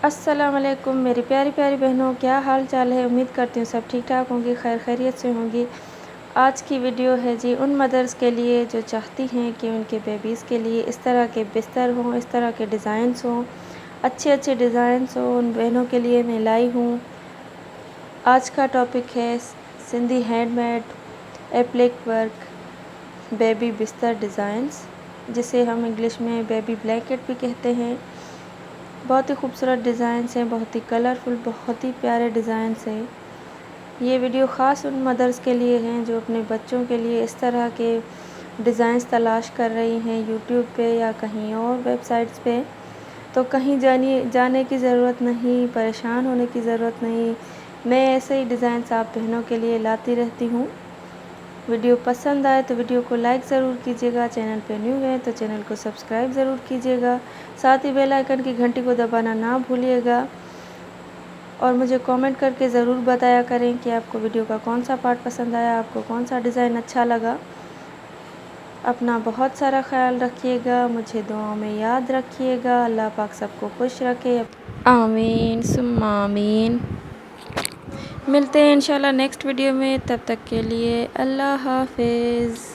السلام علیکم میری پیاری پیاری بہنوں، کیا حال چال ہے؟ امید کرتی ہوں سب ٹھیک ٹھاک ہوں گی، خیر خیریت سے ہوں گی۔ آج کی ویڈیو ہے جی ان مدرس کے لیے جو چاہتی ہیں کہ ان کے بیبیز کے لیے اس طرح کے بستر ہوں، اس طرح کے ڈیزائنز ہوں، اچھے اچھے ڈیزائنز ہوں، ان بہنوں کے لیے میں لائی ہوں۔ آج کا ٹاپک ہے Sindhi hand made appliqué work baby بستر ڈیزائنز، جسے ہم انگلش میں بیبی بلینکٹ بھی کہتے ہیں۔ بہت ہی خوبصورت ڈیزائنز ہیں، بہت ہی کلرفل، بہت ہی پیارے ڈیزائنز ہیں۔ یہ ویڈیو خاص ان مدرس کے لیے ہیں جو اپنے بچوں کے لیے اس طرح کے ڈیزائنز تلاش کر رہی ہیں یوٹیوب پہ یا کہیں اور ویب سائٹس پہ۔ تو کہیں جانے کی ضرورت نہیں، پریشان ہونے کی ضرورت نہیں، میں ایسے ہی ڈیزائنز آپ بہنوں کے لیے لاتی رہتی ہوں۔ ویڈیو پسند آئے تو ویڈیو کو لائک ضرور کیجیے گا، چینل پہ نیو ہیں تو چینل کو سبسکرائب ضرور کیجیے گا، ساتھ ہی بیل آئیکن کی گھنٹی کو دبانا نہ بھولیے گا، اور مجھے کامنٹ کر کے ضرور بتایا کریں کہ آپ کو ویڈیو کا کون سا پارٹ پسند آیا، آپ کو کون سا ڈیزائن اچھا لگا۔ اپنا بہت سارا خیال رکھیے گا، مجھے دعاؤں میں یاد رکھیے گا۔ اللہ پاک سب کو خوش رکھے، آمین ثم آمین۔ ملتے ہیں انشاءاللہ نیکسٹ ویڈیو میں، تب تک کے لیے اللہ حافظ۔